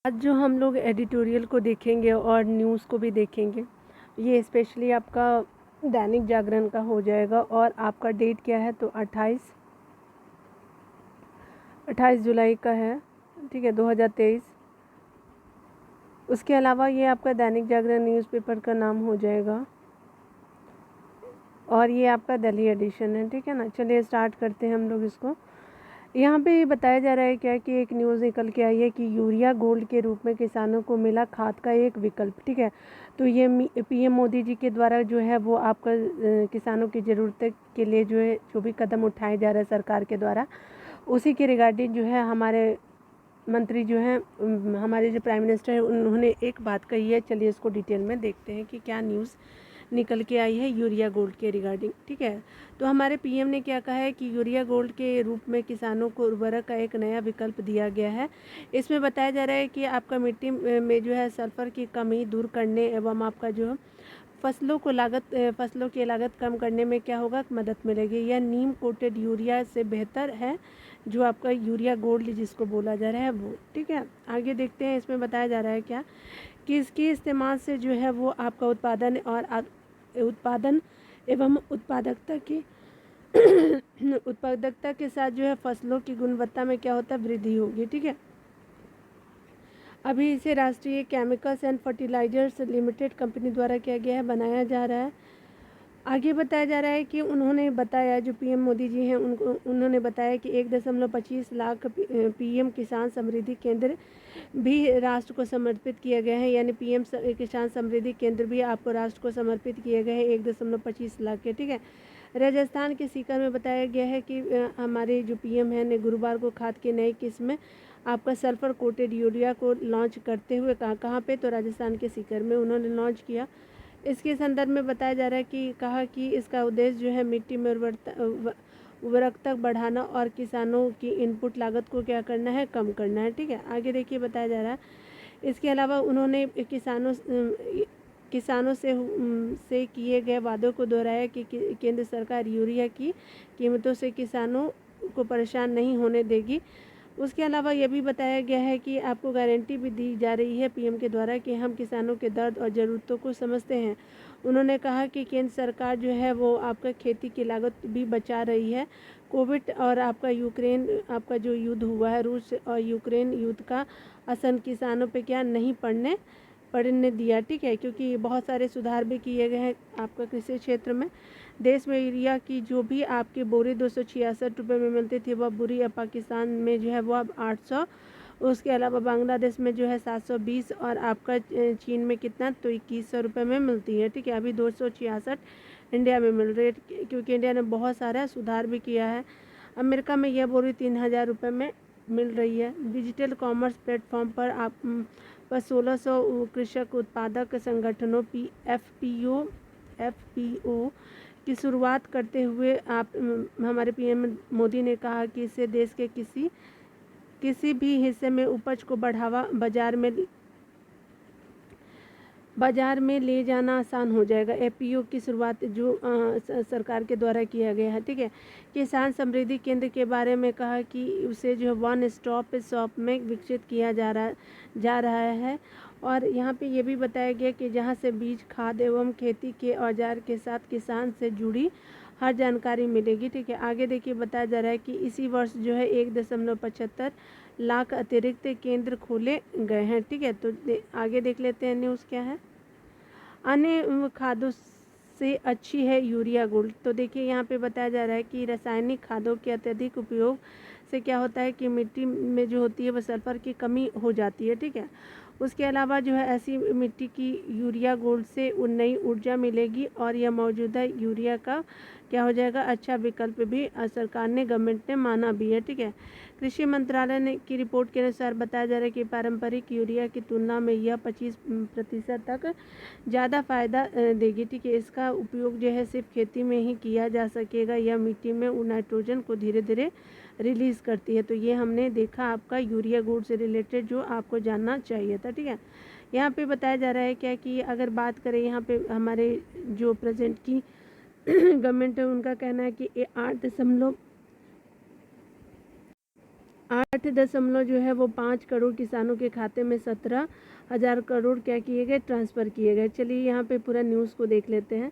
आज जो हम लोग एडिटोरियल को देखेंगे और न्यूज़ को भी देखेंगे, ये स्पेशली आपका दैनिक जागरण का हो जाएगा। और आपका डेट क्या है, तो 28 जुलाई का है, ठीक है, 2023। उसके अलावा ये आपका दैनिक जागरण न्यूज़पेपर का नाम हो जाएगा और ये आपका दिल्ली एडिशन है, ठीक है ना। चलिए स्टार्ट करते हैं हम लोग इसको। यहाँ पे बताया जा रहा है क्या कि एक न्यूज़ निकल के आई है कि यूरिया गोल्ड के रूप में किसानों को मिला खाद का एक विकल्प, ठीक है। तो ये पीएम मोदी जी के द्वारा जो है वो आपका किसानों की ज़रूरत के लिए जो है जो भी कदम उठाए जा रहे हैं सरकार के द्वारा, उसी के रिगार्डिंग जो है हमारे मंत्री जो हैं, हमारे जो प्राइम मिनिस्टर हैं, उन्होंने एक बात कही है। चलिए इसको डिटेल में देखते हैं कि क्या न्यूज़ निकल के आई है यूरिया गोल्ड के रिगार्डिंग, ठीक है। तो हमारे पीएम ने क्या कहा है कि यूरिया गोल्ड के रूप में किसानों को उर्वरक का एक नया विकल्प दिया गया है। इसमें बताया जा रहा है कि आपका मिट्टी में जो है सल्फर की कमी दूर करने एवं आपका जो फसलों की लागत कम करने में क्या होगा, मदद मिलेगी। यह नीम कोटेड यूरिया से बेहतर है, जो आपका यूरिया गोल्ड जिसको बोला जा रहा है वो, ठीक है। आगे देखते हैं, इसमें बताया जा रहा है क्या कि इसके इस्तेमाल से जो है वो आपका उत्पादन एवं उत्पादकता के साथ जो है फसलों की गुणवत्ता में क्या होता है, वृद्धि होगी, ठीक है। अभी इसे Rashtriya chemicals and fertilizers limited company द्वारा किया गया है, बनाया जा रहा है। आगे बताया जा रहा है कि उन्होंने बताया, जो पीएम मोदी जी हैं उन्होंने बताया कि 1.25 लाख पीएम किसान समृद्धि केंद्र भी राष्ट्र को समर्पित किया गया है। यानी पीएम किसान समृद्धि केंद्र भी आपको राष्ट्र को समर्पित किए गए हैं 1.25 लाख के, ठीक है। राजस्थान के सीकर में बताया गया है कि हमारे जो पीएम हैं ने गुरुवार को खाद की नई किस्म आपका सल्फर कोटेड यूरिया को लॉन्च करते हुए कहाँ पे, तो राजस्थान के सीकर में उन्होंने लॉन्च किया। इसके संदर्भ में बताया जा रहा है कि कहा कि इसका उद्देश्य जो है मिट्टी में उर्वरकता बढ़ाना और किसानों की इनपुट लागत को क्या करना है, कम करना है, ठीक है। आगे देखिए बताया जा रहा है, इसके अलावा उन्होंने किसानों से किए गए वादों को दोहराया कि केंद्र सरकार यूरिया की कीमतों से किसानों को परेशान नहीं होने देगी। उसके अलावा यह भी बताया गया है कि आपको गारंटी भी दी जा रही है पीएम के द्वारा कि हम किसानों के दर्द और ज़रूरतों को समझते हैं। उन्होंने कहा कि केंद्र सरकार जो है वो आपका खेती की लागत भी बचा रही है। कोविड और आपका यूक्रेन आपका जो युद्ध हुआ है, रूस और यूक्रेन युद्ध का असर किसानों पे क्या नहीं पड़ने दिया, ठीक है, क्योंकि बहुत सारे सुधार भी किए गए हैं आपका कृषि क्षेत्र में। देश में यूरिया की जो भी आपके बोरी 266 रुपये में मिलती थी वह बुरी, अब पाकिस्तान में जो है वो अब 800, उसके अलावा बांग्लादेश में जो है 720 और आपका चीन में कितना, तो 2100 रुपये में मिलती है, ठीक है। अभी 266 इंडिया में मिल रही है, क्योंकि इंडिया ने बहुत सारा सुधार भी किया है। अमेरिका में यह बोरी 3000 रुपये में मिल रही है। डिजिटल कॉमर्स प्लेटफॉर्म पर 1600 कृषक उत्पादक संगठनों एफपीओ की शुरुआत करते हुए हमारे पीएम मोदी ने कहा कि इससे देश के किसी भी हिस्से में उपज को बढ़ावा बाजार में ले जाना आसान हो जाएगा। एफपीओ की शुरुआत जो सरकार के द्वारा किया गया है, ठीक है। किसान समृद्धि केंद्र के बारे में कहा कि उसे जो वन स्टॉप शॉप में विकसित किया जा रहा है। और यहाँ पे ये भी बताया गया कि जहाँ से बीज, खाद एवं खेती के औजार के साथ किसान से जुड़ी हर जानकारी मिलेगी, ठीक है। आगे देखिए बताया जा रहा है कि इसी वर्ष जो है 1.75 लाख अतिरिक्त केंद्र खोले गए हैं, ठीक है। तो आगे देख लेते हैं न्यूज़ क्या है। अन्य खादों से अच्छी है यूरिया गोल्ड। तो देखिए यहाँ पे बताया जा रहा है कि रासायनिक खादों के अत्यधिक उपयोग से क्या होता है कि मिट्टी में जो होती है वह सल्फर की कमी हो जाती है, ठीक है। उसके अलावा जो है ऐसी मिट्टी की यूरिया गोल्ड से नई ऊर्जा मिलेगी और यह मौजूदा यूरिया का क्या हो जाएगा, अच्छा विकल्प भी सरकार ने, गवर्नमेंट ने माना भी है, ठीक है। कृषि मंत्रालय ने की रिपोर्ट के अनुसार बताया जा रहा है कि पारंपरिक यूरिया की तुलना में यह 25% तक ज़्यादा फ़ायदा देगी, ठीक है। इसका उपयोग जो है सिर्फ खेती में ही किया जा सकेगा। यह मिट्टी में नाइट्रोजन को धीरे धीरे रिलीज़ करती है। तो ये हमने देखा आपका यूरिया गोल्ड से रिलेटेड जो आपको जानना चाहिए था, ठीक है। यहाँ पे बताया जा रहा है क्या कि अगर बात करें यहाँ पे हमारे जो प्रेजेंट की गवर्नमेंट है उनका कहना है कि 8 दशमलव 8 दशमलव जो है वो 5 करोड़ किसानों के खाते में 17,000 करोड़ क्या किए गए, ट्रांसफ़र किए गए। चलिए यहाँ पे पूरा न्यूज़ को देख लेते हैं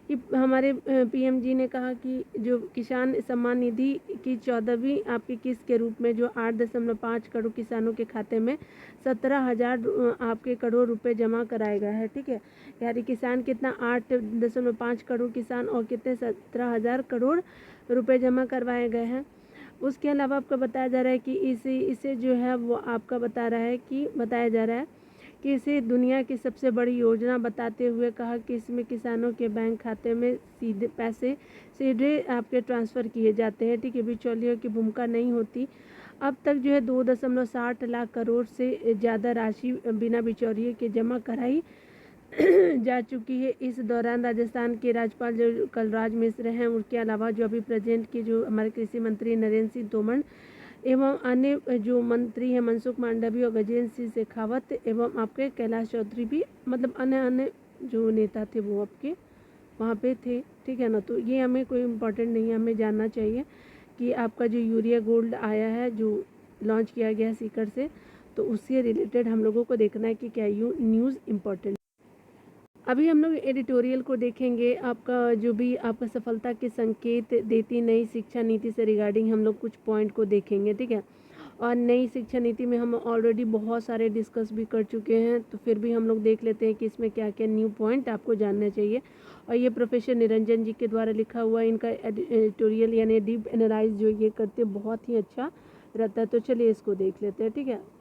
कि हमारे पीएम जी ने कहा कि जो किसान सम्मान निधि की 14वीं आपकी किस्त के रूप में जो 8.5 करोड़ किसानों के खाते में 17,000 आपके करोड़ रुपए जमा कराए गए हैं। ठीक है, यानी किसान कितना 8.5 करोड़ किसान और कितने 17,000 करोड़ रुपए जमा करवाए गए हैं। उसके अलावा आपको बताया जा रहा है कि इसे जो है वो आपका बताया जा रहा है कि इसे दुनिया की सबसे बड़ी योजना बताते हुए कहा कि इसमें किसानों के बैंक खाते में सीधे आपके ट्रांसफ़र किए जाते हैं। ठीक है, बिचौलियों की भूमिका नहीं होती। अब तक जो है 2.60 लाख करोड़ से ज़्यादा राशि बिना बिचौलिए के जमा कराई जा चुकी है। इस दौरान राजस्थान के राज्यपाल जो कलराज मिश्र हैं, उनके अलावा जो अभी प्रेजेंट के जो हमारे कृषि मंत्री नरेंद्र सिंह तोमर एवं अन्य जो मंत्री हैं मनसुख मांडविया और गजेंद्र सिंह शेखावत एवं आपके कैलाश चौधरी भी, मतलब अन्य जो नेता थे वो आपके वहाँ पे थे। ठीक है ना, तो ये हमें कोई इम्पोर्टेंट नहीं है, हमें जानना चाहिए कि आपका जो यूरिया गोल्ड आया है जो लॉन्च किया गया सीकर से, तो उससे रिलेटेड हम लोगों को देखना है कि क्या न्यूज़ इम्पोर्टेंट। अभी हम लोग एडिटोरियल को देखेंगे। आपका जो भी आपका सफलता के संकेत देती नई शिक्षा नीति से रिगार्डिंग हम लोग कुछ पॉइंट को देखेंगे। ठीक है, और नई शिक्षा नीति में हम ऑलरेडी बहुत सारे डिस्कस भी कर चुके हैं, तो फिर भी हम लोग देख लेते हैं कि इसमें क्या क्या न्यू पॉइंट आपको जानना चाहिए। और ये प्रोफेसर निरंजन जी के द्वारा लिखा हुआ इनका एडिटोरियल यानी डीप एनालाइज जो ये करते बहुत ही अच्छा रहता है। तो चलिए इसको देख लेते हैं। ठीक है,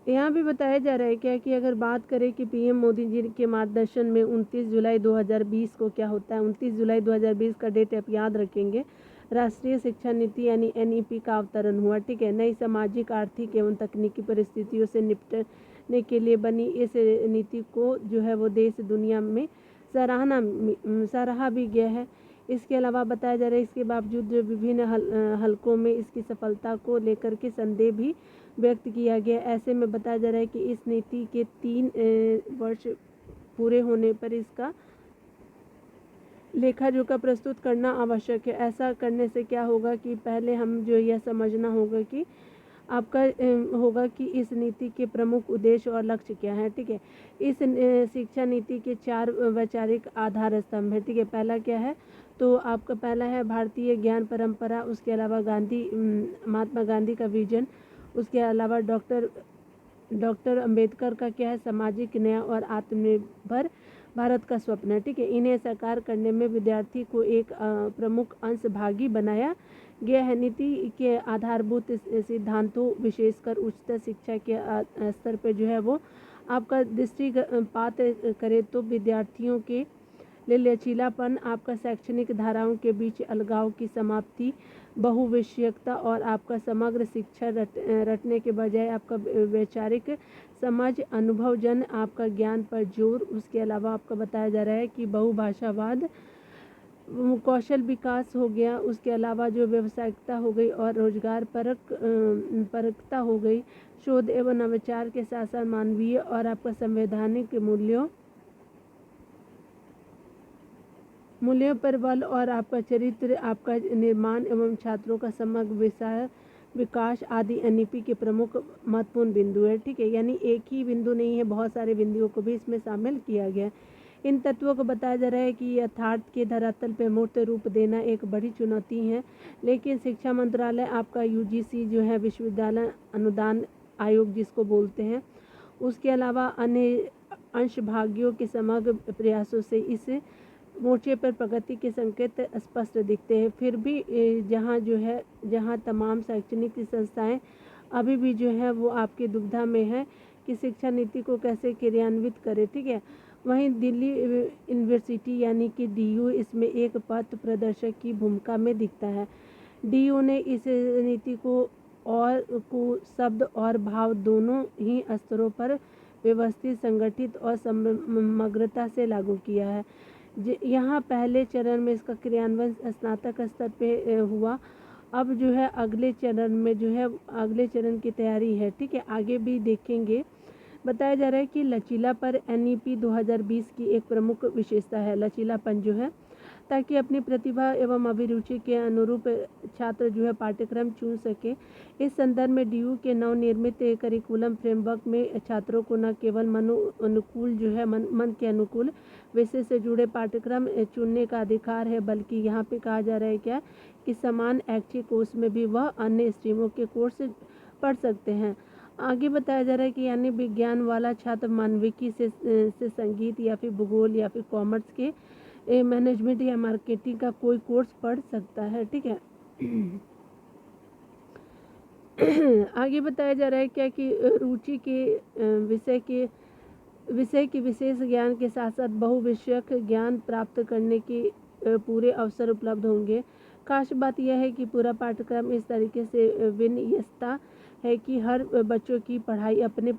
यहाँ भी बताया जा रहा है क्या कि अगर बात करें कि पीएम मोदी जी के मार्गदर्शन में 29 जुलाई 2020 को क्या होता है, 29 जुलाई 2020 का डेट आप याद रखेंगे, राष्ट्रीय शिक्षा नीति यानी एनईपी का अवतरण हुआ। ठीक है, नई सामाजिक आर्थिक एवं तकनीकी परिस्थितियों से निपटने के लिए बनी इस नीति को जो है वो देश दुनिया में सराहा भी गया है। इसके अलावा बताया जा रहा है इसके बावजूद जो विभिन्न हलकों में इसकी सफलता को लेकर के संदेह भी व्यक्त किया गया। ऐसे में बताया जा रहा है कि इस नीति के 3 वर्ष पूरे होने पर इसका लेखा जोखा प्रस्तुत करना आवश्यक है। ऐसा करने से क्या होगा कि पहले हम जो यह समझना होगा कि आपका होगा कि इस नीति के प्रमुख उद्देश्य और लक्ष्य क्या है। ठीक है, इस शिक्षा नीति के 4 वैचारिक आधार स्तंभ है। ठीक है, पहला क्या है, तो आपका पहला है भारतीय ज्ञान परंपरा, उसके अलावा महात्मा गांधी का विजन, उसके अलावा डॉक्टर अंबेडकर का क्या है, सामाजिक न्याय और आत्मनिर्भर भारत का स्वप्न है। ठीक है, इन्हें साकार करने में विद्यार्थी को एक प्रमुख अंश भागी बनाया गया है। नीति के आधारभूत सिद्धांतों विशेषकर उच्चतर शिक्षा के स्तर पर जो है वो आपका दृष्टिपात करे तो विद्यार्थियों के लिए लचीलापन, आपका शैक्षणिक धाराओं के बीच अलगाव की समाप्ति, बहुविषयकता और आपका समग्र शिक्षा रटने के बजाय आपका वैचारिक समझ, अनुभवजन आपका ज्ञान पर जोर। उसके अलावा आपका बताया जा रहा है कि बहुभाषावाद, कौशल विकास हो गया, उसके अलावा जो व्यावसायिकता हो गई और रोजगार परकता हो गई, शोध एवं नवाचार के साथ साथ मानवीय और आपका संवैधानिक मूल्यों पर बल और आपका चरित्र, आपका निर्माण एवं छात्रों का समग्र विकास आदि एनईपी के प्रमुख महत्वपूर्ण बिंदु है। ठीक है, यानी एक ही बिंदु नहीं है, बहुत सारे बिंदुओं को भी इसमें शामिल किया गया। इन तत्वों को बताया जा रहा है कि यथार्थ के धरातल पर मूर्त रूप देना एक बड़ी चुनौती है, लेकिन शिक्षा मंत्रालय आपका यूजीसी जो है विश्वविद्यालय अनुदान आयोग जिसको बोलते हैं, उसके अलावा अन्य अंशभागियों के समग्र प्रयासों से इस मोर्चे पर प्रगति के संकेत स्पष्ट दिखते हैं। फिर भी जहाँ तमाम शैक्षणिक संस्थाएं अभी भी जो है वो आपकी दुविधा में है कि शिक्षा नीति को कैसे क्रियान्वित करें। ठीक है, वहीं दिल्ली यूनिवर्सिटी यानी कि डीयू इसमें एक पथ प्रदर्शक की भूमिका में दिखता है। डीयू ने इस नीति को शब्द और भाव दोनों ही स्तरों पर व्यवस्थित, संगठित और समग्रता से लागू किया है। यहाँ पहले चरण में इसका क्रियान्वयन स्नातक स्तर पे हुआ। अब जो है अगले चरण की तैयारी है। ठीक है, आगे भी देखेंगे। बताया जा रहा है कि लचीलापन NEP 2020 की एक प्रमुख विशेषता है। लचीलापन जो है, ताकि अपनी प्रतिभा एवं अभिरुचि के अनुरूप छात्र जो है पाठ्यक्रम चुन सके। इस संदर्भ में DU के नवनिर्मित करिकुलम फ्रेमवर्क में छात्रों को न केवल अनुकूल जो है मन के अनुकूल विषय से जुड़े पाठ्यक्रम चुनने का अधिकार है, बल्कि यहाँ पे कहा जा रहा है क्या कि समान ऐच्छिक कोर्स में भी वह अन्य स्ट्रीमों के कोर्स पढ़ सकते हैं। आगे बताया जा रहा है कि यानी विज्ञान वाला छात्र मानविकी से संगीत या फिर भूगोल या फिर कॉमर्स के मैनेजमेंट या मार्केटिंग का कोई कोर्स पढ़ सकता है। ठीक है। आगे बताया जा रहा है क्या कि रुचि के विषय के विशेष ज्ञान के साथ साथ बहुविषयक ज्ञान प्राप्त करने के पूरे अवसर उपलब्ध होंगे। खास बात यह है कि पूरा पाठ्यक्रम इस तरीके से विन्यस्ता है कि हर बच्चों की पढ़ाई अपने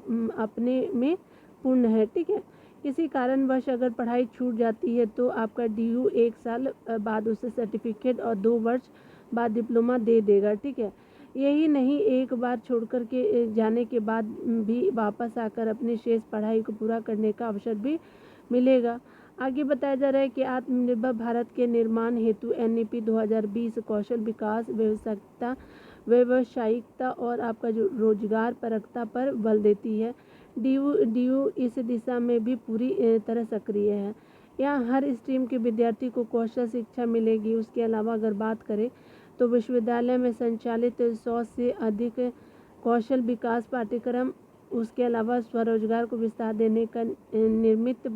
में पूर्ण है। ठीक है। किसी कारणवश अगर पढ़ाई छूट जाती है तो आपका DU 1 साल बाद उसे सर्टिफिकेट और 2 वर्ष बाद डिप्लोमा दे देगा। ठीक है। यही नहीं, एक बार छोड़कर के जाने के बाद भी वापस आकर अपनी शेष पढ़ाई को पूरा करने का अवसर भी मिलेगा। आगे बताया जा रहा है कि आत्मनिर्भर भारत के निर्माण हेतु NEP 2020 कौशल विकास, व्यावसायिकता और आपका जो रोजगार परकता पर बल देती है। DU इस दिशा में भी पूरी तरह सक्रिय है। यहाँ हर स्ट्रीम के विद्यार्थी को कौशल शिक्षा मिलेगी। उसके अलावा अगर बात करें तो विश्वविद्यालय में संचालित 100 से अधिक कौशल विकास पाठ्यक्रम उसके अलावा स्वरोजगार को विस्तार देने का निमित्त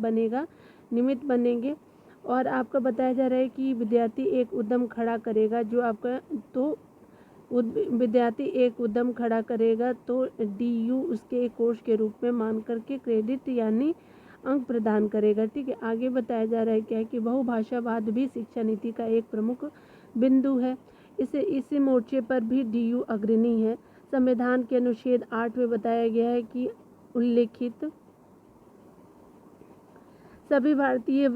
बनेंगे। और आपका बताया जा रहा है कि विद्यार्थी एक उद्यम खड़ा करेगा तो DU उसके एक कोर्स के रूप में मान करके क्रेडिट यानी अंक प्रदान करेगा। ठीक है। आगे बताया जा रहा है क्या है कि बहुभाषावाद भी शिक्षा नीति का एक प्रमुख बिंदु है। इसी मोर्चे पर भी DU अग्रणी है। संविधान के अनुच्छेद 8 में बताया गया है कि उल्लेखित सभी भारतीय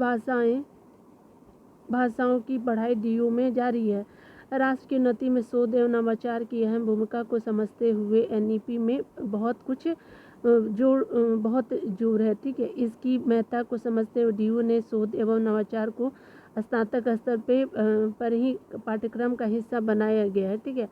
भाषाओं की पढ़ाई DU में जारी है। राष्ट्र की उन्नति में शोध एवं नवाचार की अहम भूमिका को समझते हुए NEP में बहुत जोर है। ठीक है। इसकी महत्ता को समझते हुए DU ने शोध एवं नवाचार को स्नातक स्तर पर ही पाठ्यक्रम का हिस्सा बनाया गया है। ठीक है।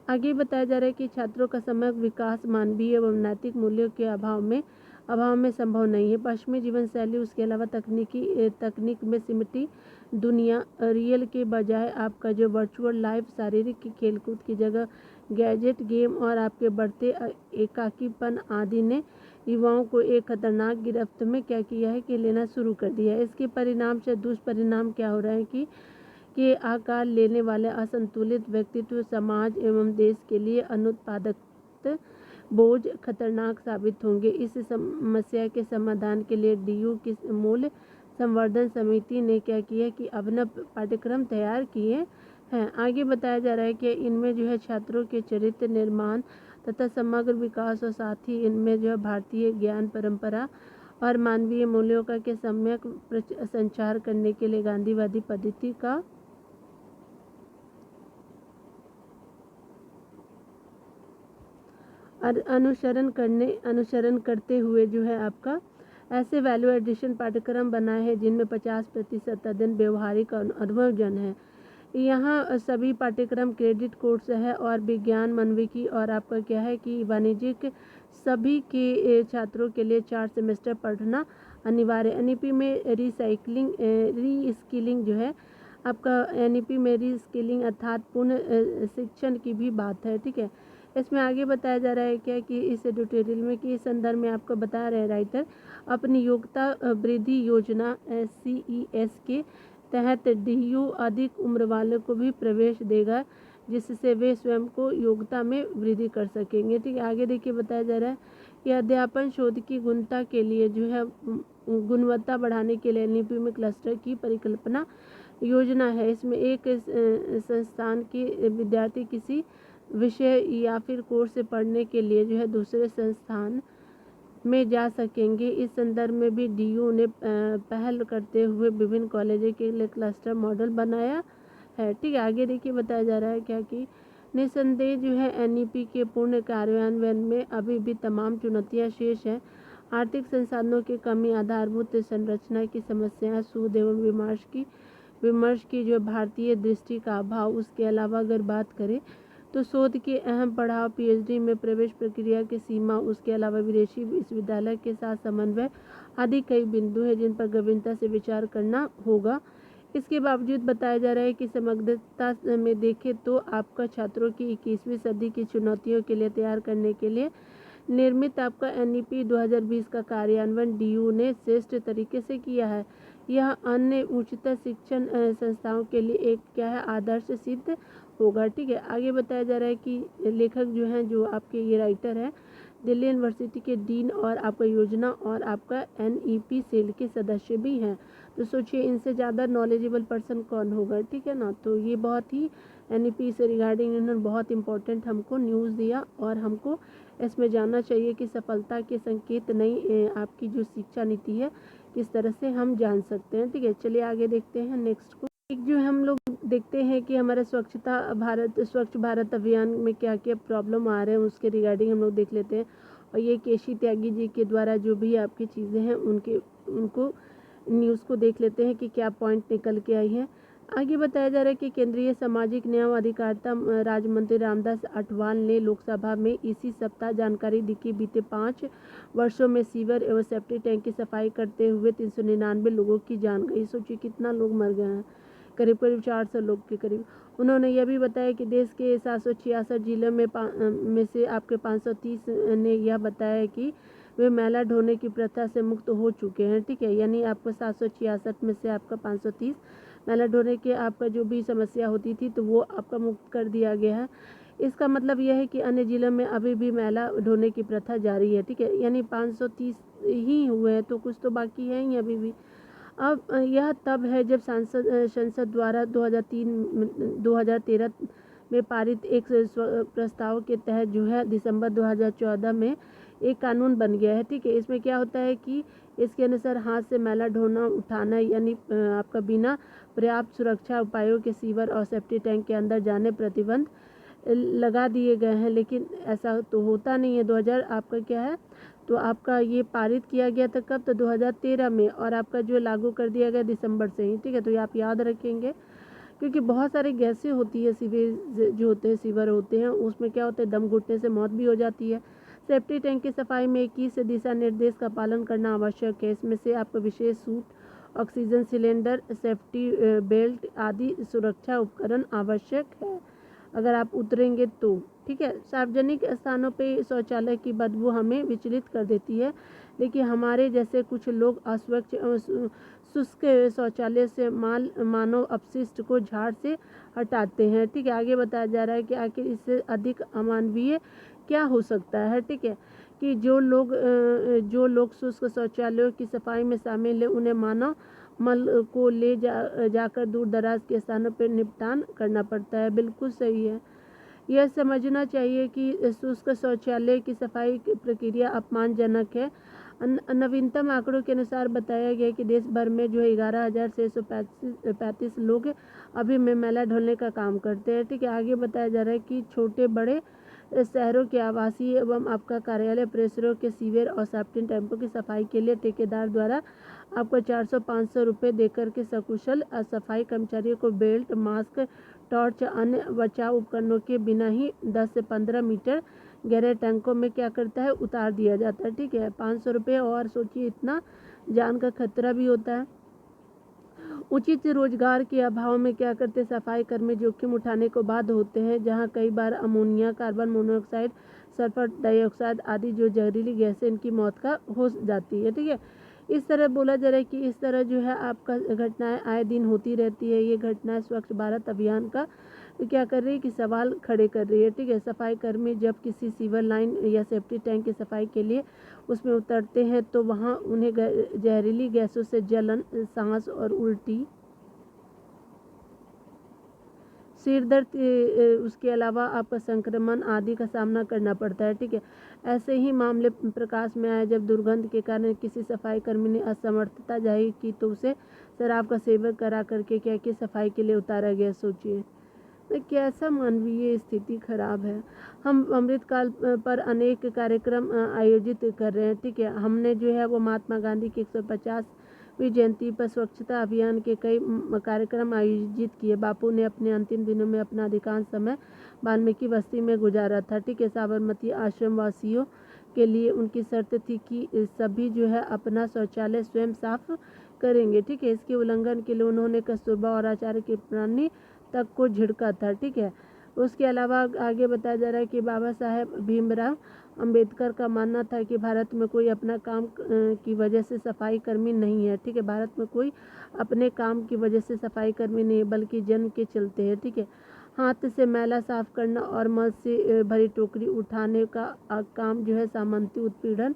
आगे बताया जा रहा है कि छात्रों का समग्र विकास मानवीय एवं नैतिक मूल्यों के अभाव में संभव नहीं है। पश्चिमी जीवन शैली, उसके अलावा तकनीक में सिमटी दुनिया, रियल के बजाय आपका जो वर्चुअल लाइफ, शारीरिक खेलकूद की जगह गैजेट, गेम और आपके बढ़ते एकाकीपन आदि ने युवाओं को एक खतरनाक गिरफ्त में क्या किया है कि लेना शुरू कर दिया है। इसके परिणाम से दुष्परिणाम क्या हो रहा है कि आकार लेने वाले असंतुलित व्यक्तित्व समाज एवं देश के लिए अनुत्पादक बोझ खतरनाक साबित होंगे। इस समस्या के समाधान के लिए DU की मूल संवर्धन समिति ने क्या किया कि अभिनव पाठ्यक्रम तैयार किए हैं। आगे बताया जा रहा है कि इनमें जो है छात्रों के चरित्र निर्माण तथा समग्र विकास और साथ ही इनमें जो है भारतीय ज्ञान परंपरा और मानवीय मूल्यों का के सम्यक संचार करने के लिए गांधीवादी पद्धति का अनुसरण करते हुए जो है आपका ऐसे वैल्यू एडिशन पाठ्यक्रम बनाए हैं जिनमें 50% अध्ययन व्यवहारिक अनुभवजन है। यहाँ सभी पाठ्यक्रम क्रेडिट कोर्स है और विज्ञान, मानविकी और आपका क्या है कि वाणिज्यिक सभी के छात्रों के लिए 4 सेमेस्टर पढ़ना अनिवार्य। NEP में रीस्किलिंग जो है आपका NEP में रीस्किलिंग अर्थात पुनः शिक्षण की भी बात है। ठीक है। इसमें आगे बताया जा रहा है क्या कि इस ट्यूटोरियल में कि इस संदर्भ में आपको बता रहे हैं राइटर अपनी योग्यता वृद्धि योजना CES के तहत DU अधिक उम्र वालों को भी प्रवेश देगा, जिससे वे स्वयं को योग्यता में वृद्धि कर सकेंगे। ठीक है। आगे देखिए बताया जा रहा है कि अध्यापन शोध की गुणवत्ता के लिए जो है गुणवत्ता बढ़ाने के लिए NEP में क्लस्टर की परिकल्पना योजना है। इसमें एक संस्थान के विद्यार्थी किसी विषय या फिर कोर्स से पढ़ने के लिए जो है दूसरे संस्थान में जा सकेंगे। इस संदर्भ में भी DU ने पहल करते हुए विभिन्न कॉलेजों के लिए क्लस्टर मॉडल बनाया है। ठीक है। आगे देखिए बताया जा रहा है क्या कि निसंदेह जो है NEP के पूर्ण कार्यान्वयन में अभी भी तमाम चुनौतियां शेष हैं। आर्थिक संसाधनों की कमी, आधारभूत संरचना की समस्याएं, शोध एवं विमर्श की जो भारतीय दृष्टि का अभाव। उसके अलावा अगर बात करें तो शोध के अहम पड़ाव, पीएचडी में प्रवेश प्रक्रिया की सीमा, उसके अलावा विदेशी विश्वविद्यालय के साथ समन्वय आदि कई बिंदु हैं जिन पर गंभीरता से विचार करना होगा। इसके बावजूद बताया जा रहा है कि समग्रता में देखें तो आपका छात्रों की 21वीं सदी की चुनौतियों के लिए तैयार करने के लिए निर्मित आपका एनईपी 2020 का कार्यान्वयन डीयू ने श्रेष्ठ तरीके से किया है। यह अन्य उच्चतर शिक्षण संस्थाओं के लिए एक क्या है, आदर्श सिद्ध होगा। ठीक है, आगे बताया जा रहा है कि लेखक जो हैं, जो आपके ये राइटर है, दिल्ली यूनिवर्सिटी के डीन और आपका योजना और आपका एनईपी सेल के सदस्य भी हैं। तो सोचिए इनसे ज़्यादा नॉलेजेबल पर्सन कौन होगा। ठीक है ना, तो ये बहुत ही एनईपी से रिगार्डिंग इन्होंने बहुत इंपॉर्टेंट हमको न्यूज़ दिया और हमको इसमें जानना चाहिए कि सफलता के संकेत नई आपकी जो शिक्षा नीति है किस तरह से हम जान सकते हैं। ठीक है, चलिए आगे देखते हैं नेक्स्ट को। एक जो हम लोग देखते हैं कि हमारे स्वच्छ भारत अभियान में क्या क्या प्रॉब्लम आ रहे हैं, उसके रिगार्डिंग हम लोग देख लेते हैं। और ये केशी त्यागी जी के द्वारा जो भी आपकी चीज़ें हैं उनको न्यूज़ को देख लेते हैं कि क्या पॉइंट निकल के आई है। आगे बताया जा रहा है कि केंद्रीय सामाजिक न्याय व अधिकारिता राज्य मंत्री रामदास अठवाल ने लोकसभा में इसी सप्ताह जानकारी दी कि बीते 5 वर्षों में सीवर एवं सेप्टिक टैंक की सफाई करते हुए 399 लोगों की जान गई। सोचिए कितना लोग मर गए हैं, करीब 400 लोग के करीब। उन्होंने यह भी बताया कि देश के 766 जिलों में से आपके 530 ने यह बताया कि वे मैला ढोने की प्रथा से मुक्त हो चुके हैं। ठीक है, यानी आपको 766 में से आपका 530 मैला ढोने के आपका जो भी समस्या होती थी तो वो आपका मुक्त कर दिया गया है। इसका मतलब यह है कि अन्य जिलों में अभी भी मैला ढोने की प्रथा जारी है। ठीक है, यानी 530 ही हुए हैं तो कुछ तो बाकी है ही अभी भी। अब यह तब है जब संसद द्वारा 2013 में पारित एक प्रस्ताव के तहत जो है दिसंबर 2014 में एक कानून बन गया है। ठीक है, इसमें क्या होता है कि इसके अनुसार हाथ से मैला ढोना उठाना यानी आपका बिना पर्याप्त सुरक्षा उपायों के सीवर और सेप्टिक टैंक के अंदर जाने प्रतिबंध लगा दिए गए हैं। लेकिन ऐसा तो होता नहीं है। 2000 आपका क्या है, तो आपका ये पारित किया गया था कब, तो 2013 में, और आपका जो लागू कर दिया गया दिसंबर से ही। ठीक है, तो ये आप याद रखेंगे क्योंकि बहुत सारी गैसें होती है, सीवेज जो होते हैं, सीवर होते हैं, उसमें क्या होता है, दम घुटने से मौत भी हो जाती है। सेफ्टी टैंक की सफाई में 21 दिशा निर्देश का पालन करना आवश्यक है। इसमें से आपका विशेष suit, oxygen cylinder, safety belt आदि सुरक्षा उपकरण आवश्यक है अगर आप उतरेंगे तो। ठीक है, सार्वजनिक स्थानों पे शौचालय की बदबू हमें विचलित कर देती है, लेकिन हमारे जैसे कुछ लोग अस्वच्छ शुष्क शौचालय से मानव अपशिष्ट को झाड़ से हटाते हैं। ठीक है, आगे बताया जा रहा है कि आखिर इससे अधिक अमानवीय क्या हो सकता है। ठीक है, कि जो लोग शुष्क शौचालयों की सफाई में शामिल है उन्हें मानव मल को ले जाकर दूर दराज के स्थानों पर निपटान करना पड़ता है। बिल्कुल सही है। यह समझना चाहिए कि शुष्क शौचालय की सफाई की प्रक्रिया अपमानजनक है। नवीनतम आंकड़ों के अनुसार बताया गया कि देश भर में जो 11,635 लोग अभी में मैला ढोने का काम करते हैं। ठीक है, आगे बताया जा रहा है कि छोटे बड़े शहरों के आवासीय एवं आपका कार्यालय परिसरों के सीवर और सेप्टिक टैंकों की सफाई के लिए ठेकेदार द्वारा आपको 400-500 रुपये देकर के सकुशल सफाई कर्मचारियों को बेल्ट, मास्क, टॉर्च, अन्य बचाव उपकरणों के बिना ही 10 से 15 मीटर गहरे टैंकों में क्या करता है, उतार दिया जाता है। ठीक है, 500 रुपये, और सोचिए इतना जान का खतरा भी होता है। उचित रोजगार के अभाव में क्या करते, सफाई कर्मी जोखिम उठाने को बाध्य होते हैं, जहां कई बार ammonia, carbon monoxide, sulphur dioxide आदि जो जहरीली गैसें इनकी मौत का हो जाती है। ठीक है, इस तरह बोला जा रहा है कि इस तरह जो है आपका घटनाएं आए दिन होती रहती है। ये घटनाएं स्वच्छ भारत अभियान का क्या कर रही है कि सवाल खड़े कर रही है। ठीक है, सफाई कर्मी जब किसी सीवर लाइन या सेफ्टी टैंक की सफाई के लिए उसमें उतरते हैं तो वहाँ उन्हें जहरीली गैसों से जलन, सांस और उल्टी, सिर दर्द, उसके अलावा आपका संक्रमण आदि का सामना करना पड़ता है। ठीक है, ऐसे ही मामले प्रकाश में आए जब दुर्गंध के कारण किसी सफाई कर्मी ने असमर्थता जाहिर की तो उसे शराब का सेवन करा करके क्या कि सफाई के लिए उतारा गया। सोचिए, कैसा मानवीय स्थिति खराब है। हम अमृतकाल पर अनेक कार्यक्रम आयोजित कर रहे हैं, ठीक है। हमने जो है वो महात्मा गांधी की 150वीं जयंती पर स्वच्छता अभियान के कई कार्यक्रम आयोजित किए। बापू ने अपने अंतिम दिनों में अपना अधिकांश समय वाल्मीकि बस्ती में गुजारा था, ठीक है। साबरमती आश्रम वासियों के लिए उनकी शर्त थी कि सभी जो है अपना शौचालय स्वयं साफ करेंगे, ठीक है। इसके उल्लंघन के लिए उन्होंने कस्तूरबा और आचार्य की प्राणी तक को झिड़का था, ठीक है। उसके अलावा आगे बताया जा रहा है कि बाबा साहेब भीमराव अंबेडकर का मानना था कि भारत में कोई अपना काम की वजह से सफाई कर्मी नहीं है, ठीक है। भारत में कोई अपने काम की वजह से सफाई कर्मी नहीं है, बल्कि जन्म के चलते हैं, ठीक है। हाथ से मैला साफ करना और मल से भरी टोकरी उठाने का काम जो है सामंती उत्पीड़न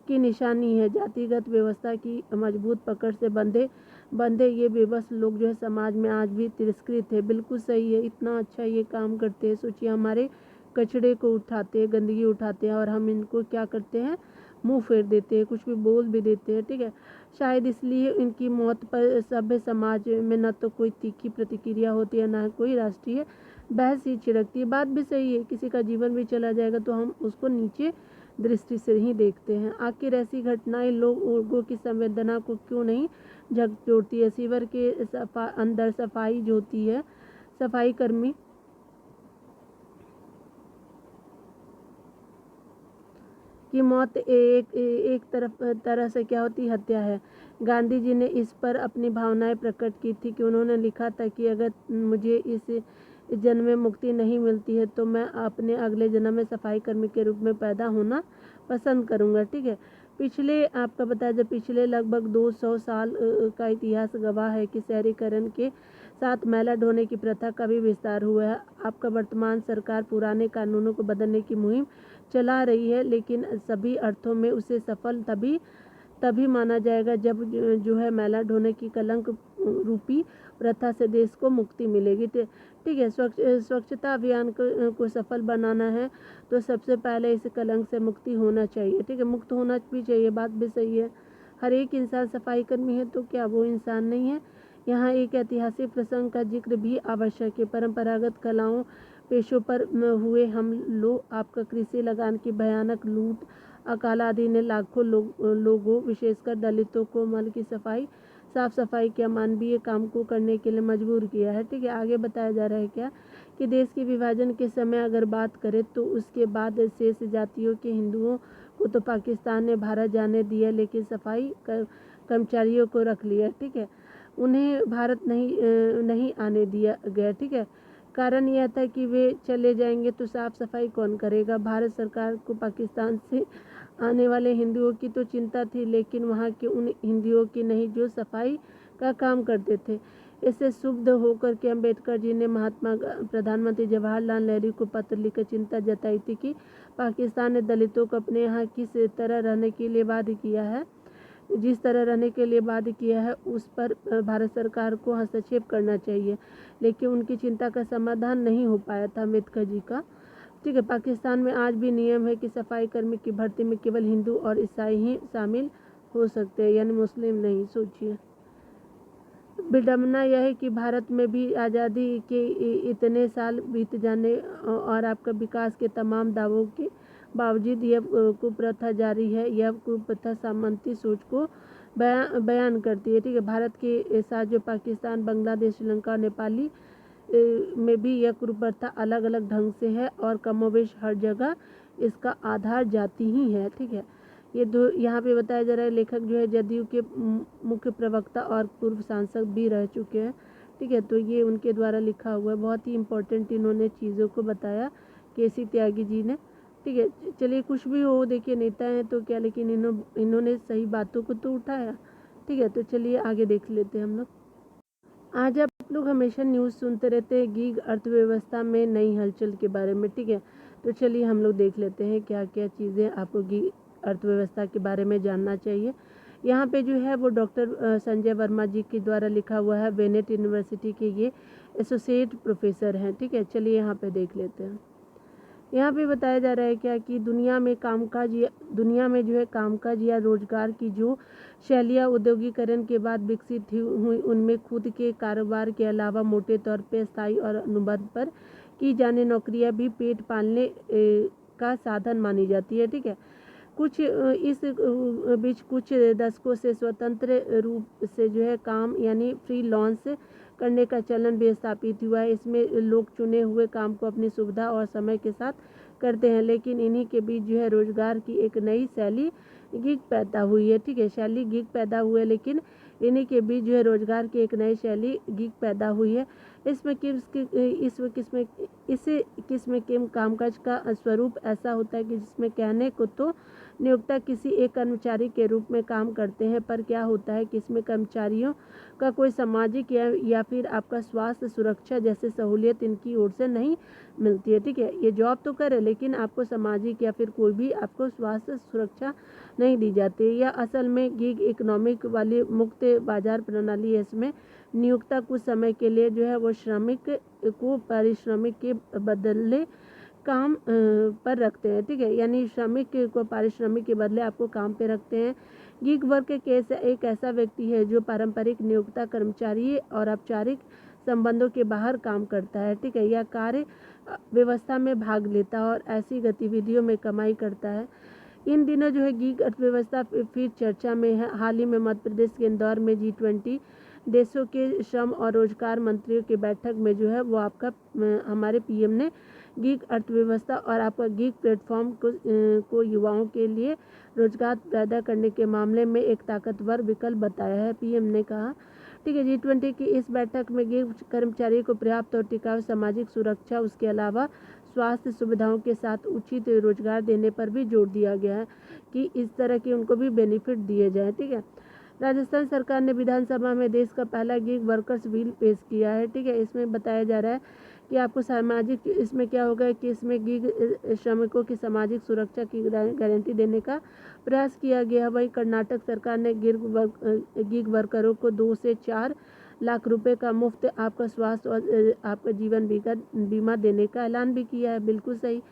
की निशानी है। जातिगत व्यवस्था की मजबूत पकड़ से बंधे ये बेबस लोग जो है समाज में आज भी तिरस्कृत है। बिल्कुल सही है, इतना अच्छा ये काम करते हैं। सोचिए, हमारे कचड़े को उठाते हैं, गंदगी उठाते हैं, और हम इनको क्या करते हैं, मुंह फेर देते हैं, कुछ भी बोल भी देते हैं, ठीक है। शायद इसलिए इनकी मौत पर सभ्य समाज में न तो कोई तीखी प्रतिक्रिया होती है, न कोई राष्ट्रीय बहस ही छिड़कती है। बात भी सही है, किसी का जीवन भी चला जाएगा तो हम उसको नीचे दृष्टि से ही देखते हैं। आखिर ऐसी घटनाएं लोगों की संवेदना को क्यों नहीं झकझोरती है। सीवर के अंदर सफाई जो होती है, सफाई कर्मी की मौत एक तरह से क्या होती हत्या है। गांधी जी ने इस पर अपनी भावनाएं प्रकट की थी कि उन्होंने लिखा था कि अगर मुझे इस जन्म में मुक्ति नहीं मिलती है तो मैं अपने अगले जन्म में सफाई कर्मी के रूप में पैदा होना पसंद करूंगा, ठीक है। पिछले आपका बताया जब पिछले लगभग 200 साल का इतिहास गवाह है कि शहरीकरण के साथ मैला ढोने की प्रथा का भी विस्तार हुआ है। आपका वर्तमान सरकार पुराने कानूनों को बदलने की मुहिम चला रही है, लेकिन सभी अर्थों में उसे सफल तभी माना जाएगा जब जो है मैला ढोने की कलंक रूपी प्रथा से देश को मुक्ति मिलेगी, ठीक है। स्वच्छता अभियान को सफल बनाना है तो सबसे पहले इस कलंक से मुक्ति होना चाहिए, ठीक है। मुक्त होना भी चाहिए, बात भी सही है। हर एक इंसान सफाई कर्मी है तो क्या वो इंसान नहीं है। यहाँ एक ऐतिहासिक प्रसंग का जिक्र भी आवश्यक है। परंपरागत कलाओं पेशों पर हुए हमलों, आपका कृषि लगान की भयानक लूट, अकाल आदि ने लाखों लोगों विशेषकर दलितों को मल की साफ सफाई के अमानवीय काम को करने के लिए मजबूर किया है, ठीक है। आगे बताया जा रहा है क्या कि देश के विभाजन के समय अगर बात करें तो उसके बाद शेष जातियों के हिंदुओं को तो पाकिस्तान ने भारत जाने दिया, लेकिन सफाई कर्मचारियों को रख लिया, ठीक है। उन्हें भारत नहीं आने दिया गया, ठीक है। कारण यह था कि वे चले जाएंगे तो साफ सफाई कौन करेगा। भारत सरकार को पाकिस्तान से आने वाले हिंदुओं की तो चिंता थी, लेकिन वहाँ के उन हिंदुओं की नहीं जो सफाई का काम करते थे। इससे क्षुब्ध होकर के अम्बेडकर जी ने प्रधानमंत्री जवाहरलाल नेहरू को पत्र लिखकर चिंता जताई थी कि पाकिस्तान ने दलितों को अपने यहाँ किस तरह रहने के लिए बाध्य किया है, जिस तरह रहने के लिए बाध्य किया है उस पर भारत सरकार को हस्तक्षेप करना चाहिए, लेकिन उनकी चिंता का समाधान नहीं हो पाया था अम्बेडकर जी का, ठीक है। पाकिस्तान में आज भी नियम है कि सफाई कर्मी की भर्ती में केवल हिंदू और ईसाई ही शामिल हो सकते हैं, यानी मुस्लिम नहीं। सोचिए, विडम्बना यह है कि भारत में भी आज़ादी के इतने साल बीत जाने और आपका विकास के तमाम दावों के बावजूद यह कुप्रथा जारी है। यह कुप्रथा सामंती सोच को बयान करती है, ठीक है। भारत के साथ जो पाकिस्तान, बांग्लादेश, श्रीलंका, नेपाली में भी यह कुप्रथा अलग अलग ढंग से है और कमोवेश हर जगह इसका आधार जाति ही है, ठीक है। ये दो यहाँ पे बताया जा रहा है। लेखक जो है जदयू के मुख्य प्रवक्ता और पूर्व सांसद भी रह चुके हैं, ठीक है। तो ये उनके द्वारा लिखा हुआ है, बहुत ही इम्पोर्टेंट इन्होंने चीज़ों को बताया केसी त्यागी जी ने, ठीक है। चलिए, कुछ भी हो, देखिए नेता हैं तो क्या, लेकिन इन्होंने सही बातों को तो उठाया, ठीक है। तो चलिए आगे देख लेते हैं हम लोग। आज आप लोग हमेशा न्यूज़ सुनते रहते हैं गीग अर्थव्यवस्था में नई हलचल के बारे में, ठीक है। तो चलिए हम लोग देख लेते हैं क्या क्या चीज़ें आपको गीग अर्थव्यवस्था के बारे में जानना चाहिए। यहाँ पे जो है वो डॉक्टर संजय वर्मा जी के द्वारा लिखा हुआ है। बेनेट यूनिवर्सिटी के ये एसोसिएट प्रोफेसर हैं, ठीक है। चलिए यहाँ पे देख लेते हैं। यहाँ पे बताया जा रहा है क्या कि दुनिया में जो है कामकाज या रोजगार की जो शैलियाँ औद्योगिकरण के बाद विकसित हुई उनमें खुद के कारोबार के अलावा मोटे तौर पे स्थायी और अनुबंध पर की जाने नौकरियाँ भी पेट पालने का साधन मानी जाती है। ठीक है, इस बीच कुछ दशकों से स्वतंत्र रूप से जो है काम यानी फ्रीलांस करने का चलन भी स्थापित हुआ है। इसमें लोग चुने हुए काम को अपनी सुविधा और समय के साथ करते हैं, लेकिन इन्हीं के बीच जो है रोजगार की एक नई शैली गिग पैदा हुई है। ठीक है, शैली गिग पैदा हुई है, लेकिन इन्हीं के बीच जो है रोजगार की एक नई शैली गिग पैदा हुई है। इसमें इस किस्म के कामकाज का स्वरूप ऐसा होता है कि जिसमें कहने को तो नियोक्ता किसी एक कर्मचारी के रूप में काम करते हैं, पर क्या होता है कि इसमें कर्मचारियों का कोई सामाजिक या फिर आपका स्वास्थ्य सुरक्षा जैसे सहूलियत इनकी ओर से नहीं मिलती है। ठीक है, ये जॉब तो करे लेकिन आपको सामाजिक या फिर कोई भी आपको स्वास्थ्य सुरक्षा नहीं दी जाती है। या असल में गिग इकोनॉमिक वाली मुक्त बाजार प्रणाली है। इसमें नियोक्ता कुछ समय के लिए जो है वो श्रमिक को पारिश्रमिक के बदले काम पर रखते हैं। ठीक है, यानी श्रमिक को पारिश्रमिक के बदले आपको काम पे रखते हैं। गिग वर्क एक ऐसा व्यक्ति है जो पारंपरिक नियोक्ता कर्मचारी और औपचारिक संबंधों के बाहर काम करता है। ठीक है, यह कार्य व्यवस्था में भाग लेता है और ऐसी गतिविधियों में कमाई करता है। इन दिनों जो है गिग अर्थव्यवस्था फिर चर्चा में है। हाल ही में मध्य प्रदेश के इंदौर में G20 देशों के श्रम और रोजगार मंत्रियों की बैठक में जो है वो आपका हमारे पीएम ने गिग अर्थव्यवस्था और आपका गिग प्लेटफॉर्म को युवाओं के लिए रोजगार पैदा करने के मामले में एक ताकतवर विकल्प बताया है, पीएम ने कहा। ठीक है, G20 की इस बैठक में गिग कर्मचारियों को पर्याप्त और टिकाऊ सामाजिक सुरक्षा, उसके अलावा स्वास्थ्य सुविधाओं के साथ उचित रोजगार देने पर भी जोर दिया गया है कि इस तरह के उनको भी बेनिफिट दिए जाए। ठीक है, राजस्थान सरकार ने विधानसभा में देश का पहला गिग वर्कर्स बिल पेश किया है। ठीक है, इसमें बताया जा रहा है कि आपको सामाजिक इसमें क्या होगा कि इसमें गिग श्रमिकों की सामाजिक सुरक्षा की गारंटी देने का प्रयास किया गया। वहीं कर्नाटक सरकार ने गिग वर्करों को 2 से 4 लाख रुपए का मुफ्त आपका स्वास्थ्य और आपका जीवन बीमा देने का ऐलान भी किया है। बिल्कुल सही।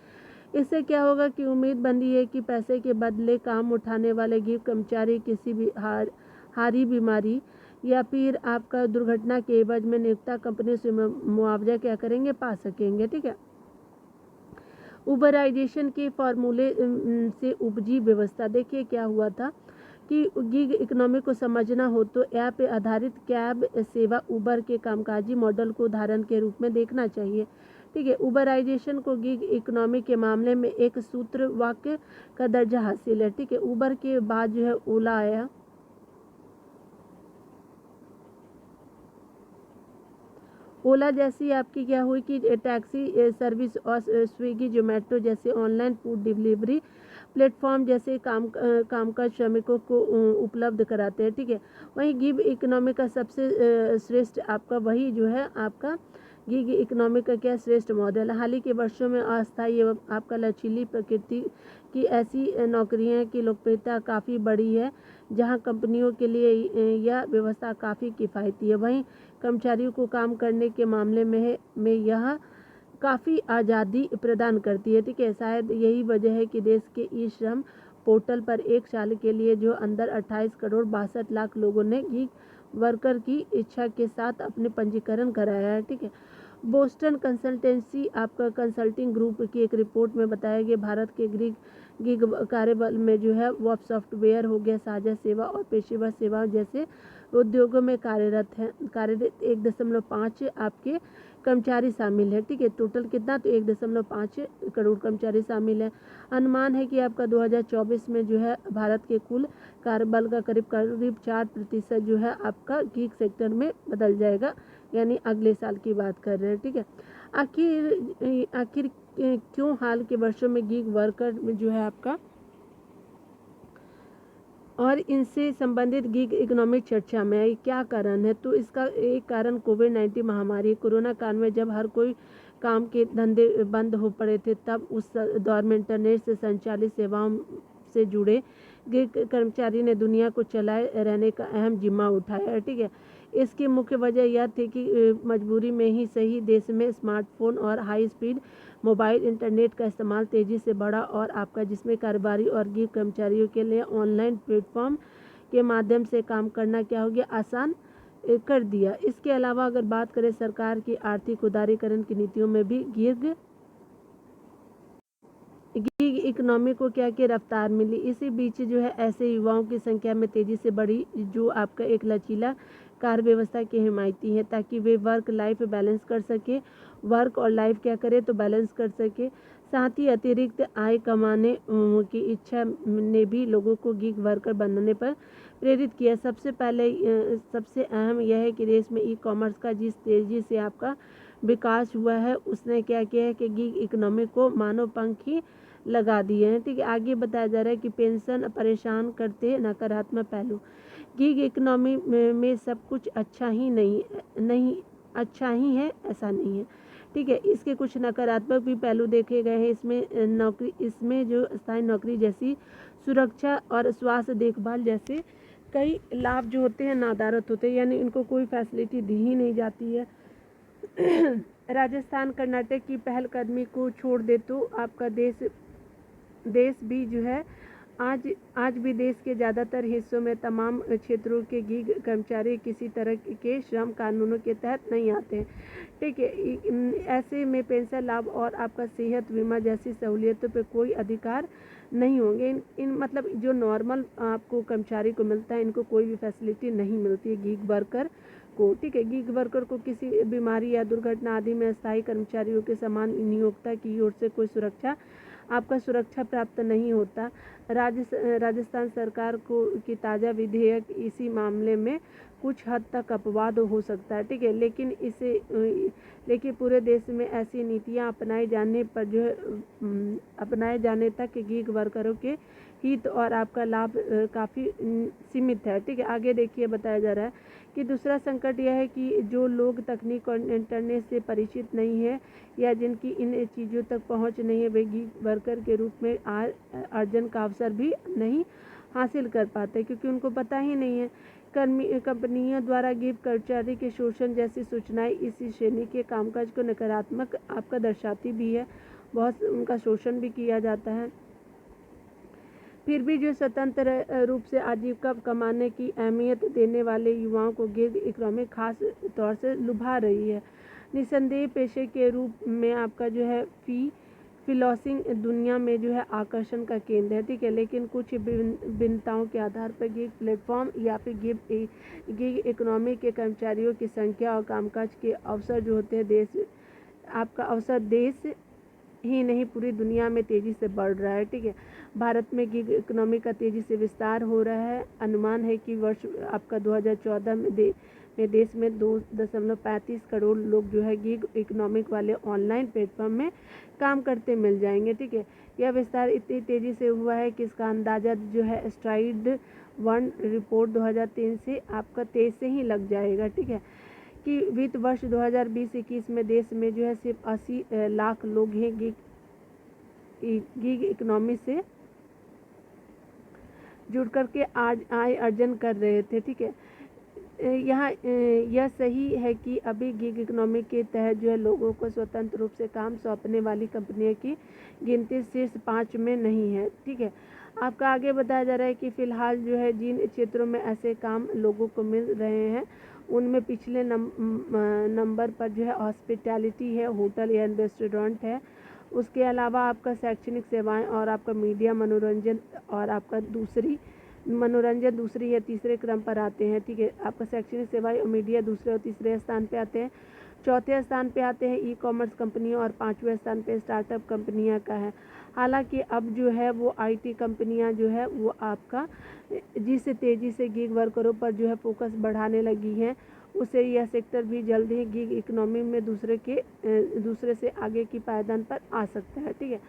इससे क्या होगा कि उम्मीद बंधी है कि पैसे के बदले काम उठाने वाले गिग कर्मचारी किसी भी हारी बीमारी या फिर आपका दुर्घटना के एवज में नियोक्ता कंपनी से मुआवजा क्या करेंगे, पा सकेंगे। ठीक है, उबराइजेशन के फॉर्मूले से उपजी व्यवस्था। देखिए क्या हुआ था कि गिग इकोनॉमी को समझना हो तो ऐप आधारित कैब सेवा उबर के कामकाजी मॉडल को उदाहरण के रूप में देखना चाहिए। ठीक है, उबराइजेशन को गिग इकोनॉमी के मामले में एक सूत्र वाक्य का दर्जा हासिल है। ठीक है, उबर के बाद जो है ओला आया। ओला जैसी आपकी क्या हुई कि टैक्सी सर्विस और स्विगी जोमेटो जैसे ऑनलाइन फूड डिलीवरी प्लेटफॉर्म जैसे कामकाज श्रमिकों को उपलब्ध कराते हैं। ठीक है, वहीं गिग इकोनॉमी का सबसे श्रेष्ठ आपका वही जो है आपका गिग इकोनॉमी का क्या श्रेष्ठ मॉडल है। हाल ही के वर्षों में अस्थायी एवं आपका लचीली प्रकृति की ऐसी नौकरियां की लोकप्रियता काफ़ी बढ़ी है जहां कंपनियों के लिए यह व्यवस्था काफ़ी किफ़ायती है। वहीं कर्मचारियों को काम करने के मामले में यह काफ़ी आज़ादी प्रदान करती है। ठीक है, शायद यही वजह है कि देश के ई श्रम पोर्टल पर एक साल के लिए जो अंदर 28 करोड़ 62 लाख लोगों ने गिग वर्कर की इच्छा के साथ अपने पंजीकरण कराया है। ठीक है, बोस्टन कंसल्टेंसी आपका कंसल्टिंग ग्रुप की एक रिपोर्ट में बताया गया भारत के गिग कार्यबल में जो है वो सॉफ्टवेयर हो गया, साझा सेवा और पेशेवर सेवाओं जैसे उद्योगों में कार्यरत 1.5 आपके कर्मचारी शामिल है। ठीक है, टोटल कितना तो 1.5 करोड़ कर्मचारी शामिल है। अनुमान है कि आपका 2024 में जो है भारत के कुल कार्यबल का करीब 4% जो है आपका गिग सेक्टर में बदल जाएगा, यानी अगले साल की बात कर रहे हैं। ठीक है, आखिर क्यों हाल के वर्षों में गिग वर्कर में जो है आपका और इनसे संबंधित गिग इकोनॉमिक चर्चा में है, क्या कारण है? तो इसका एक कारण कोविड-19 महामारी। कोरोना काल में जब हर कोई काम के धंधे बंद हो पड़े थे, तब उस दौर में इंटरनेट से संचालित सेवाओं से जुड़े गिग कर्मचारी ने दुनिया को चलाए रहने का अहम जिम्मा उठाया है। ठीक है, इसकी मुख्य वजह यह थी कि मजबूरी में ही सही देश में स्मार्टफोन और हाई स्पीड मोबाइल इंटरनेट का इस्तेमाल तेज़ी से बढ़ा और आपका जिसमें कारोबारी और गिग कर्मचारियों के लिए ऑनलाइन प्लेटफॉर्म के माध्यम से काम करना क्या हो गया, आसान कर दिया। इसके अलावा अगर बात करें सरकार की आर्थिक उदारीकरण की नीतियों में भी गिग इकोनॉमी को क्या की रफ्तार मिली। इसी बीच जो है ऐसे युवाओं की संख्या में तेज़ी से बढ़ी जो आपका एक लचीला कार्य व्यवस्था के हिमायती है, ताकि वे वर्क लाइफ बैलेंस कर सके, वर्क और लाइफ क्या करे तो बैलेंस कर सके। साथ ही अतिरिक्त आय कमाने की इच्छा ने भी लोगों को गिग वर्कर बनने पर प्रेरित किया। सबसे पहले सबसे अहम यह है कि देश में ई कॉमर्स का जिस तेज़ी से आपका विकास हुआ है उसने क्या किया है कि गिग इकोनॉमी को मानव पंख ही लगा दिए हैं। ठीक है, आगे बताया जा रहा है कि पेंशन परेशान करते नकारात्मक पहलू। गिग इकोनॉमी में सब कुछ अच्छा ही नहीं अच्छा ही है ऐसा नहीं है। ठीक है, इसके कुछ नकारात्मक भी पहलू देखे गए हैं। इसमें जो स्थायी नौकरी जैसी सुरक्षा और स्वास्थ्य देखभाल जैसे कई लाभ जो होते हैं नादारत होते हैं, यानी इनको कोई फैसिलिटी दी ही नहीं जाती है। राजस्थान कर्नाटक की पहलकदमी को छोड़ दे तो आपका देश भी जो है आज भी देश के ज़्यादातर हिस्सों में तमाम क्षेत्रों के गिग कर्मचारी किसी तरह के श्रम कानूनों के तहत नहीं आते हैं। ठीक है, ऐसे में पेंशन लाभ और आपका सेहत बीमा जैसी सहूलियतों पे कोई अधिकार नहीं होंगे। इन मतलब जो नॉर्मल आपको कर्मचारी को मिलता है इनको कोई भी फैसिलिटी नहीं मिलती है गिग वर्कर को। ठीक है, गिग वर्कर को किसी बीमारी या दुर्घटना आदि में अस्थायी कर्मचारियों के समान नियोक्ता की ओर से कोई सुरक्षा प्राप्त नहीं होता। राजस्थान सरकार की ताज़ा विधेयक इसी मामले में कुछ हद तक अपवाद हो सकता है। ठीक है, लेकिन पूरे देश में ऐसी नीतियां अपनाए जाने तक गिग वर्करों के हित और आपका लाभ काफ़ी सीमित है। ठीक है, आगे देखिए बताया जा रहा है कि दूसरा संकट यह है कि जो लोग तकनीक और इंटरनेट से परिचित नहीं है या जिनकी इन चीज़ों तक पहुंच नहीं है वे गिग वर्कर के रूप में अर्जन का अवसर भी नहीं हासिल कर पाते, क्योंकि उनको पता ही नहीं है। कंपनियों द्वारा गिग कर्मचारी के शोषण जैसी सूचनाएं इसी श्रेणी के कामकाज को नकारात्मक आपका दर्शाती भी है। बहुत उनका शोषण भी किया जाता है। फिर भी जो स्वतंत्र रूप से आजीविका कमाने की अहमियत देने वाले युवाओं को गिग इकोनॉमी खास तौर से लुभा रही है। निसंदेह पेशे के रूप में आपका जो है फ्रीलांसिंग दुनिया में जो है आकर्षण का केंद्र है। ठीक है, लेकिन कुछ भिन्नताओं के आधार पर गिग प्लेटफॉर्म या फिर गिग इकोनॉमी के कर्मचारियों की संख्या और कामकाज के अवसर जो होते हैं देश ही नहीं पूरी दुनिया में तेज़ी से बढ़ रहा है। ठीक है, भारत में गिग इकोनॉमी का तेज़ी से विस्तार हो रहा है। अनुमान है कि वर्ष आपका 2014 में देश में 2.35 करोड़ लोग जो है गिग इकोनॉमिक वाले ऑनलाइन प्लेटफॉर्म में काम करते मिल जाएंगे। ठीक है, यह विस्तार इतनी तेज़ी से हुआ है कि इसका अंदाज़ा जो है स्ट्राइड 1 रिपोर्ट 2003 से आपका 23 से ही लग जाएगा। ठीक है, कि वित्त वर्ष 2020-21 में देश में जो है सिर्फ 80 लाख लोग हैं गिग इकोनॉमी से जुड़ कर के आज आय अर्जन कर रहे थे। ठीक है, यहाँ यह सही है कि अभी गिग इकोनॉमी के तहत जो है लोगों को स्वतंत्र रूप से काम सौंपने वाली कंपनियों की गिनती शीर्ष 5 में नहीं है। ठीक है, आपका आगे बताया जा रहा है कि फ़िलहाल जो है जिन क्षेत्रों में ऐसे काम लोगों को मिल रहे हैं उनमें पिछले नंबर पर जो है हॉस्पिटैलिटी है, होटल या रेस्टोरेंट है। उसके अलावा आपका शैक्षणिक सेवाएं और आपका मीडिया मनोरंजन और आपका दूसरी या तीसरे क्रम पर आते हैं। ठीक है, आपका शैक्षणिक सेवाएं और मीडिया दूसरे और तीसरे स्थान पे आते हैं। चौथे स्थान पे आते हैं ई कॉमर्स कंपनियां और 5वें स्थान पे स्टार्टअप कंपनियां का है। हालांकि अब जो है वो आईटी कंपनियां जो है वो आपका जिस तेज़ी से गिग वर्करों पर जो है फोकस बढ़ाने लगी हैं उसे यह सेक्टर भी जल्द ही गिग इकोनॉमी में दूसरे से आगे की पायदान पर आ सकता है। ठीक है,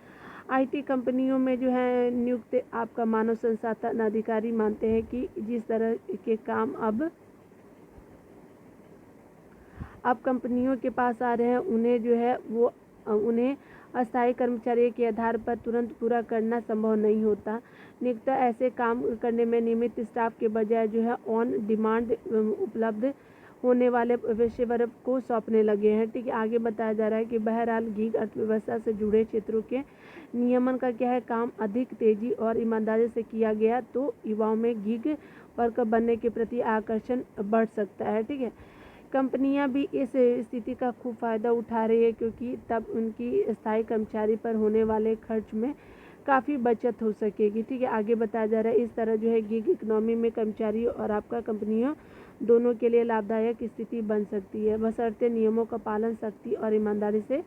आईटी कंपनियों में जो है नियुक्त आपका मानव संसाधन अधिकारी मानते हैं कि जिस तरह के काम अब कंपनियों के पास आ रहे हैं उन्हें अस्थायी कर्मचारी के आधार पर तुरंत पूरा करना संभव नहीं होता। नियुक्त ऐसे काम करने में नियमित स्टाफ के बजाय जो है ऑन डिमांड उपलब्ध होने वाले पेशेवर को सौंपने लगे हैं। ठीक है, आगे बताया जा रहा है कि बहरहाल गीग अर्थव्यवस्था से जुड़े क्षेत्रों के नियमन का क्या है काम अधिक तेजी और ईमानदारी से किया गया तो युवाओं में गीग वर्कर बनने के प्रति आकर्षण बढ़ सकता है। ठीक है, कंपनियां भी इस स्थिति का खूब फ़ायदा उठा रही है क्योंकि तब उनकी स्थायी कर्मचारी पर होने वाले खर्च में काफ़ी बचत हो सकेगी। ठीक है, आगे बताया जा रहा है इस तरह जो है गीग इकनॉमी में कर्मचारियों और आपका कंपनियों दोनों के लिए लाभदायक स्थिति बन सकती है, बशर्ते नियमों का पालन सख्ती और ईमानदारी से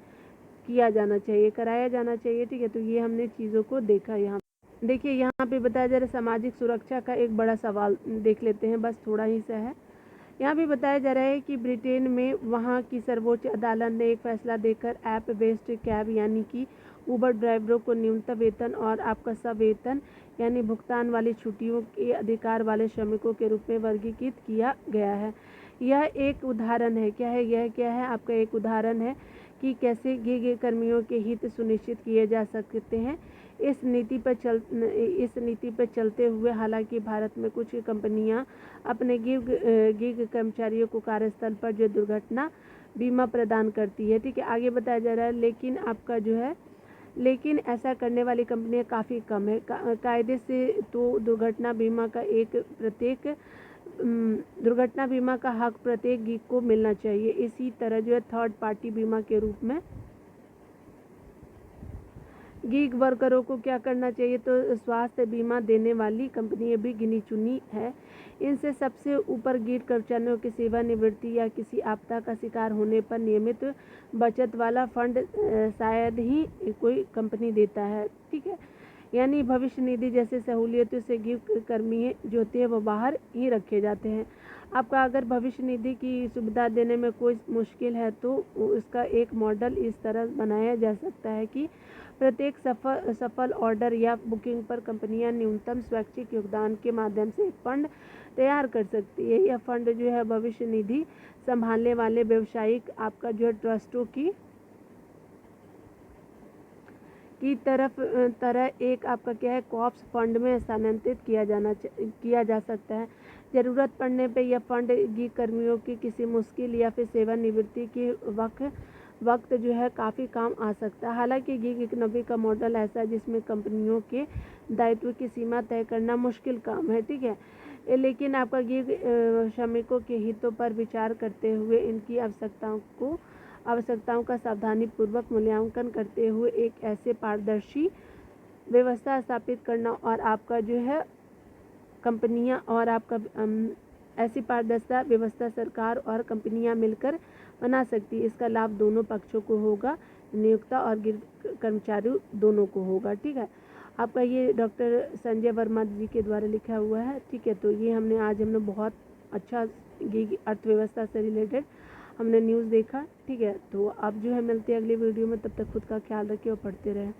किया जाना चाहिए, कराया जाना चाहिए। ठीक है, तो ये हमने चीज़ों को देखा। यहाँ देखिए, यहाँ पे बताया जा रहा है सामाजिक सुरक्षा का एक बड़ा सवाल देख लेते हैं, बस थोड़ा ही सा है। यहाँ भी बताया जा रहा है कि ब्रिटेन में वहाँ की सर्वोच्च अदालत ने एक फैसला देकर ऐप बेस्ड कैब यानी कि ऊबर ड्राइवरों को न्यूनतम वेतन और आपका सवेतन यानी भुगतान वाली छुट्टियों के अधिकार वाले श्रमिकों के रूप में वर्गीकृत किया गया है। यह एक उदाहरण है, यह क्या है आपका एक उदाहरण है कि कैसे गीग कर्मियों के हित सुनिश्चित किए जा सकते हैं। इस नीति पर चलते हुए हालांकि भारत में कुछ कंपनियां अपने गीग कर्मचारियों को कार्यस्थल पर जो दुर्घटना बीमा प्रदान करती है। ठीक है, आगे बताया जा रहा है लेकिन आपका जो है लेकिन ऐसा करने वाली कंपनियां काफ़ी कम है। कायदे से तो दुर्घटना बीमा का हक प्रत्येक गीग को मिलना चाहिए। इसी तरह जो है थर्ड पार्टी बीमा के रूप में गीग वर्करों को क्या करना चाहिए तो स्वास्थ्य बीमा देने वाली कंपनियां भी गिनी चुनी है। इनसे सबसे ऊपर गीग कर्मचारियों की सेवानिवृत्ति या किसी आपदा का शिकार होने पर नियमित बचत वाला फंड शायद ही कोई कंपनी देता है। ठीक है, यानी भविष्य निधि जैसे सहूलियतों से गीग कर्मी जो होते हैं वो बाहर ही रखे जाते हैं। आपका अगर भविष्य निधि की सुविधा देने में कोई मुश्किल है तो उसका एक मॉडल इस तरह बनाया जा सकता है कि प्रत्येक सफल ऑर्डर या बुकिंग पर कंपनियां न्यूनतम स्वैच्छिक योगदान के माध्यम से एक फंड तैयार कर सकती है। यह फंड जो है भविष्य निधि संभालने वाले व्यवसायिक आपका जो है ट्रस्टों की तरह एक आपका क्या है कॉप्स फंड में स्थानांतरित किया जा सकता है। ज़रूरत पड़ने पर यह फंड गीग कर्मियों की किसी मुश्किल या फिर सेवानिवृत्ति के वक्त जो है काफ़ी काम आ सकता है। हालांकि गीग इकोनॉमी का मॉडल ऐसा है जिसमें कंपनियों के दायित्व की सीमा तय करना मुश्किल काम है। ठीक है, लेकिन आपका गीग श्रमिकों के हितों पर विचार करते हुए इनकी आवश्यकताओं का सावधानीपूर्वक मूल्यांकन करते हुए एक ऐसे पारदर्शी व्यवस्था स्थापित करना और आपका जो है कंपनियां और आपका ऐसी पारदर्शिता व्यवस्था सरकार और कंपनियां मिलकर बना सकती है। इसका लाभ दोनों पक्षों को होगा, नियोक्ता और गीग कर्मचारी दोनों को होगा। ठीक है, आपका ये डॉक्टर संजय वर्मा जी के द्वारा लिखा हुआ है। ठीक है, तो ये हमने बहुत अच्छा गीग अर्थव्यवस्था से रिलेटेड हमने न्यूज़ देखा। ठीक है, तो आप जो है मिलते हैं अगली वीडियो में, तब तक खुद का ख्याल रखिए और पढ़ते रहें।